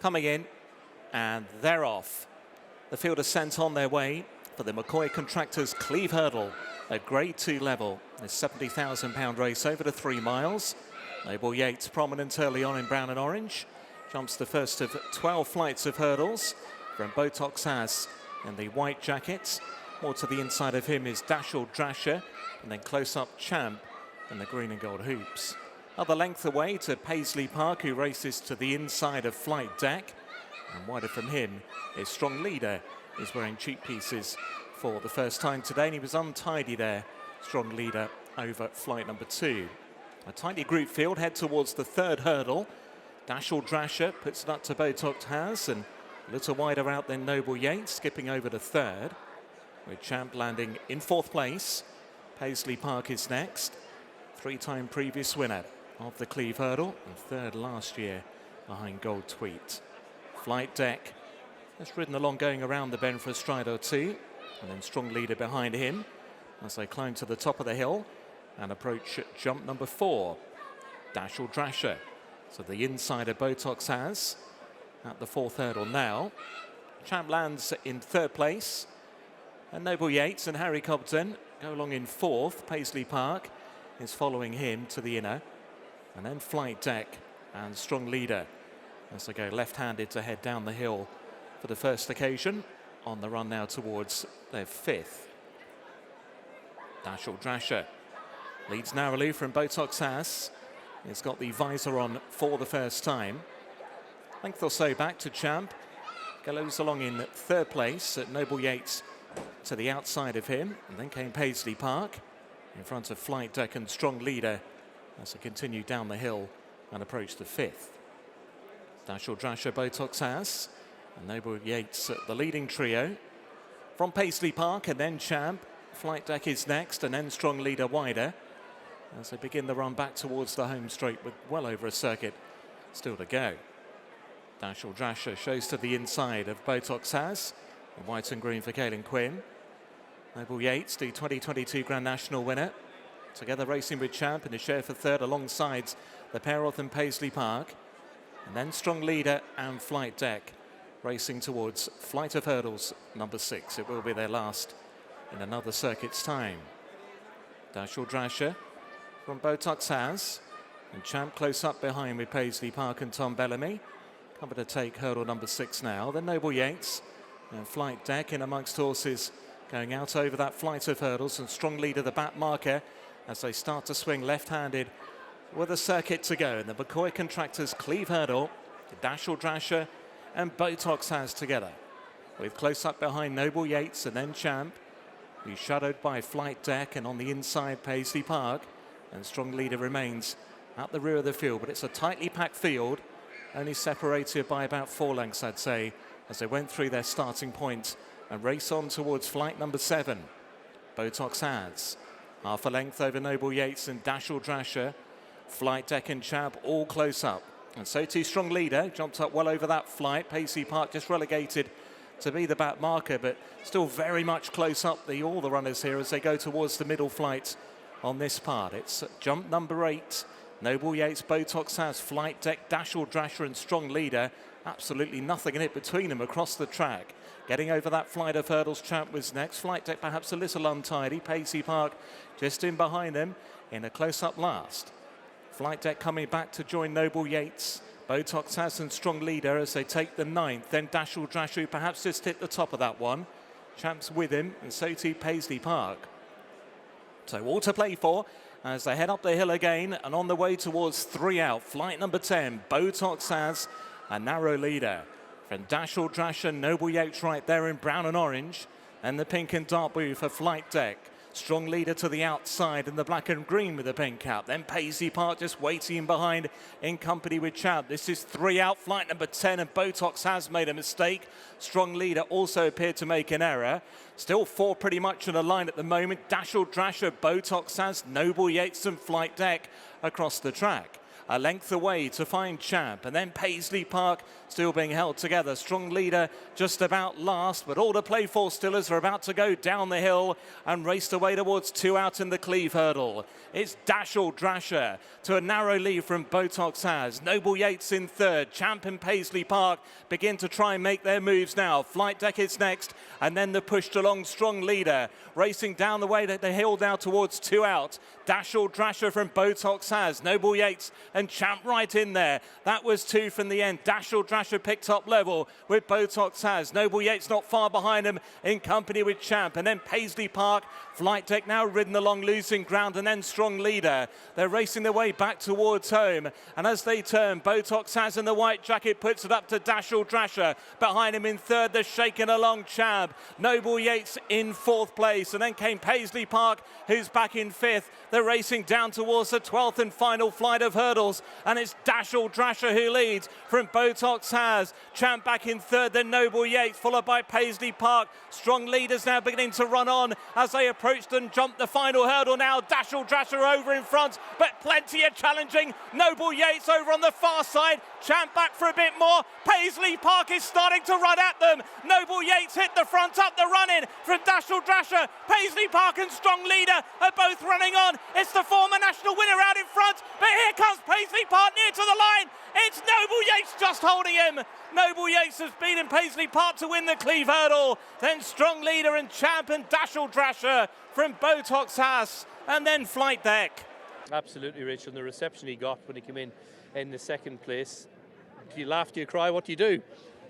coming in, and they're off. The field is sent on their way for the McCoy Contractors Cleeve Hurdle, a Grade 2 level. A £70,000 race over the 3 miles. Noble Yeats prominent early on in brown and orange. Jumps the first of 12 flights of hurdles from Botox Has in the white jackets. More to the inside of him is Dashel Drasher, and then close-up Champ in the green and gold hoops. Other length away to Paisley Park, who races to the inside of Flight Deck. And wider from him is Strong Leader, is wearing cheek pieces for the first time today, and he was untidy there. Strong Leader over flight number 2. A tightly grouped field head towards the 3rd hurdle. Dashel Drasher puts it up to Botox Has, and a little wider out than Noble Yeats, skipping over to 3rd, with Champ landing in 4th place. Paisley Park is next. 3-time previous winner of the Cleeve Hurdle, and 3rd last year behind Gold Tweet. Flight Deck has ridden along, going around the bend for a stride or two, and then Strong Leader behind him as they climb to the top of the hill and approach jump number 4. Dashel Drasher. So the inside of Botox Has at the 4th hurdle now. Champ lands in 3rd place, and Noble Yeats and Harry Cobden go along in 4th. Paisley Park is following him to the inner, and then Flight Deck and Strong Leader as they go left-handed to head down the hill for the first occasion, on the run now towards their 5th. Dashel Drasher leads narrowly from Botox Has. He's got the visor on for the first time. Length or so back to Champ. Goes along in 3rd place at Noble Yeats to the outside of him. And then came Paisley Park in front of Flight Deck and Strong Leader as they continue down the hill and approach the 5th. Dashel Drasher, Botox Has, and Noble Yeats at the leading trio. From Paisley Park and then Champ. Flight Deck is next, and then Strong Leader wider as they begin the run back towards the home straight with well over a circuit still to go. Dashel Drasher shows to the inside of Botox Has, in white and green for Caelan Quinn. Noble Yeats, the 2022 Grand National winner, together racing with Champ in a share for 3rd alongside the pair of them Paisley Park. And then Strong Leader and Flight Deck racing towards Flight of Hurdles number 6. It will be their last in another circuit's time. Dashel Drasher from Botox Has, and Champ close up behind with Paisley Park and Tom Bellamy. Coming to take hurdle number 6 now. Then Noble Yeats and Flight Deck in amongst horses going out over that Flight of Hurdles, and Strong Leader the back marker as they start to swing left-handed with a circuit to go. And the McCoy Contractors Cleeve Hurdle, Dashel Drasher and Botox Has together, with close up behind Noble Yeats and then Champ, who's shadowed by Flight Deck, and on the inside Paisley Park, and Strong Leader remains at the rear of the field. But it's a tightly packed field, only separated by about 4 lengths, I'd say, as they went through their starting point and race on towards flight number 7. Botox Has half a length over Noble Yeats and Dashel Drasher. Flight Deck and Champ all close up, and so too Strong Leader jumped up well over that flight. Paisley Park just relegated to be the back marker, but still very much close up all the runners here as they go towards the middle flight on this part. It's jump number 8. Noble Yeats, Botox Has, Flight Deck, Dashel Drasher and Strong Leader. Absolutely nothing in it between them across the track. Getting over that Flight of Hurdles, Champ was next. Flight Deck perhaps a little untidy. Paisley Park just in behind them in a close-up last. Flight Deck coming back to join Noble Yeats, Botox Has and Strong Leader as they take the 9th. Then Dashel Drasher, who perhaps just hit the top of that one. Champ's with him, and so too Paisley Park. So all to play for as they head up the hill again, and on the way towards 3 out. Flight number 10, Botox Has, a narrow leader. From Dashel Drasher, Noble Yeats right there in brown and orange, and the pink and dark blue for Flight Deck. Strong Leader to the outside, and the black and green with the pink cap. Then Paisley Park just waiting behind in company with Champ. This is 3 out, flight number 10, and Botox Has made a mistake. Strong Leader also appeared to make an error. Still 4 pretty much in a line at the moment. Dashel Drasher, Botox Has, Noble Yeats and Flight Deck across the track. A length away to find Champ, and then Paisley Park still being held together. Strong leader just about last, but all to play for still as we're about to go down the hill and raced away towards 2 out in the Cleeve Hurdle. It's Dashel Drasher to a narrow lead from Botox Has. Noble Yeats in third. Champ and Paisley Park begin to try and make their moves now. Flight Deck is next, and then the pushed along strong leader. Racing down the way that the hill now towards 2 out. Dashel Drasher from Botox Has. Noble Yeats and Champ right in there. That was 2 from the end. Dashel Drasher picked up level with Botox Has. Noble Yeats not far behind him in company with Champ. And then Paisley Park. Flight Deck now ridden along losing ground, and then strong leader. They're racing their way back towards home. And as they turn, Botox Has in the white jacket puts it up to Dashel Drasher. Behind him in third, the shaking along Champ. Noble Yeats in 4th place. And then came Paisley Park, who's back in 5th. They're racing down towards the 12th and final flight of hurdles. And it's Dashel Drasher who leads from Botox Has. Champ back in 3rd, then Noble Yeats, followed by Paisley Park. Strong leaders now beginning to run on as they approach and jump the final hurdle now. Dashel Drasher over in front, but plenty of challenging. Noble Yeats over on the far side. Champ back for a bit more. Paisley Park is starting to run at them. Noble Yeats hit the front up the run-in from Dashel Drasher. Paisley Park and strong leader are both running on. It's the former national winner out in front, but here comes Paisley Park near to the line. It's Noble Yeats just holding him. Noble Yeats has beaten Paisley Park to win the Cleeve Hurdle. Then strong leader and Champ and Dashel Drasher from Botox Has, and then Flight Deck. Absolutely, Rachel. And the reception he got when he came in the 2nd place. Do you laugh? Do you cry? What do you do?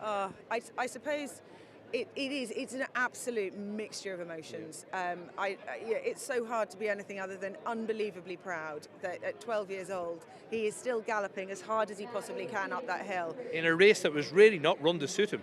I suppose it's an absolute mixture of emotions. It's so hard to be anything other than unbelievably proud that at 12 years old he is still galloping as hard as he possibly can up that hill. In a race that was really not run to suit him.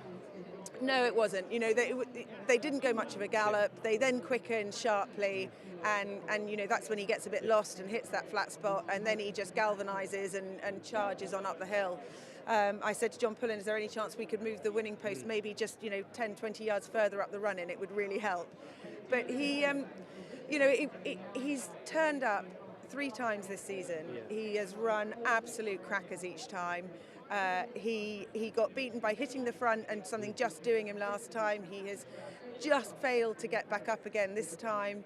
No, it wasn't. You know, they didn't go much of a gallop. They then quickened sharply, and you know, that's when he gets a bit lost and hits that flat spot, and then he just galvanizes and charges on up the hill. I said to John Pullen, is there any chance we could move the winning post maybe just, you know, 10, 20 yards further up the run-in? It would really help. But he, you know, he's turned up 3 times this season. Yeah. He has run absolute crackers each time. He got beaten by hitting the front and something just doing him last time. He has just failed to get back up again this time.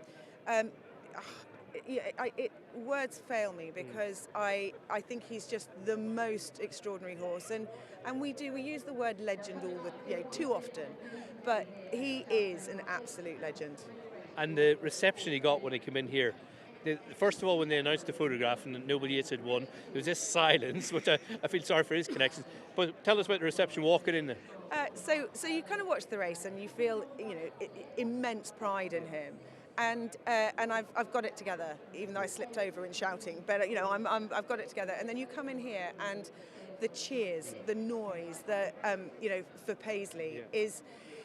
Words fail me because I think he's just the most extraordinary horse, and we use the word legend too often, but he is an absolute legend. And the reception he got when he came in here. First of all, when they announced the photograph and Noble Yeats had won, there was this silence, which I feel sorry for his connections. But tell us about the reception walking in there. So you kind of watch the race and you feel, you know, immense pride in him. And I've got it together, even though I slipped over in shouting. But you know, I've got it together. And then you come in here, and the cheers, the noise, you know, for Paisley is.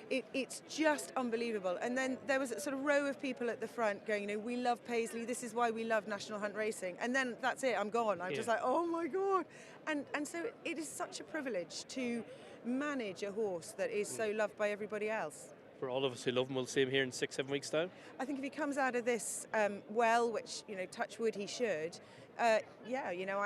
It's just unbelievable. And then there was a sort of row of people at the front going, you know, we love Paisley, this is why we love National Hunt Racing. And then that's it, I'm gone. I'm just like, oh my God. And so it is such a privilege to manage a horse that is so loved by everybody else. For all of us who love him, we'll see him here in 6-7 weeks' time. I think if he comes out of this well, which, you know, touch wood he should, yeah, you know,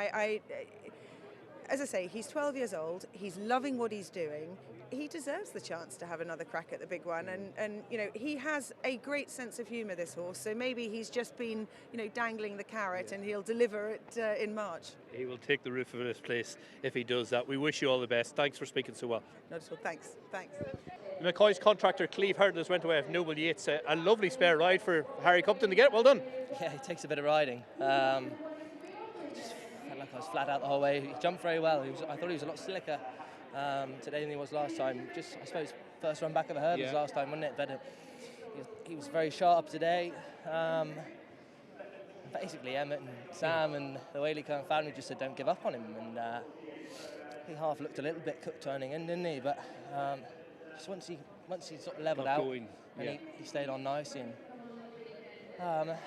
as I say, he's 12 years old, he's loving what he's doing. He deserves the chance to have another crack at the big one, and you know, he has a great sense of humour, this horse, so maybe he's just been, you know, dangling the carrot, and he'll deliver it in March. He will take the roof of this place if he does that. We wish you all the best. Thanks for speaking so well. Not at all. Thanks. McCoy's Contractor Cleeve Hurdle has went away with Noble Yeats. A lovely spare ride for Harry Cobden to get. Well done. Yeah, he takes a bit of riding. Just felt like I was flat out the whole way. He jumped very well. I thought he was a lot slicker today than he was last time. Just, I suppose, first run back of the hurdles last time, wasn't it? But he was very sharp today. Basically, Emmet and Sam and the Whaley family just said don't give up on him. And he half looked a little bit cooked turning in, didn't he? But just once he sort of levelled out, and he stayed on nicely. And,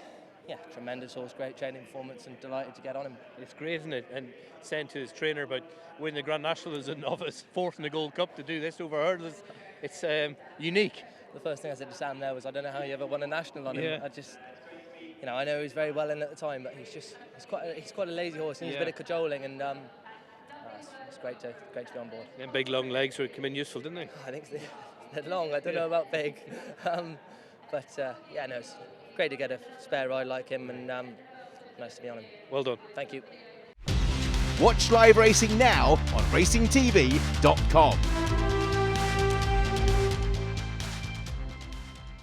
yeah, tremendous horse, great training performance, and delighted to get on him. It's great, isn't it? And saying to his trainer about winning the Grand National as a novice, 4th in the Gold Cup, to do this over hurdles, it's unique. The first thing I said to Sam there was, I don't know how you ever won a national on him. you know, I know he was very well in at the time, but he's quite a lazy horse. He needs a bit of cajoling, and it's great to be on board. And big long legs would come in useful, didn't they? I think they're long. I don't know about big, but yeah, no, it's great to get a spare ride like him, and nice to be on him. Well done. Thank you. Watch live racing now on racingtv.com.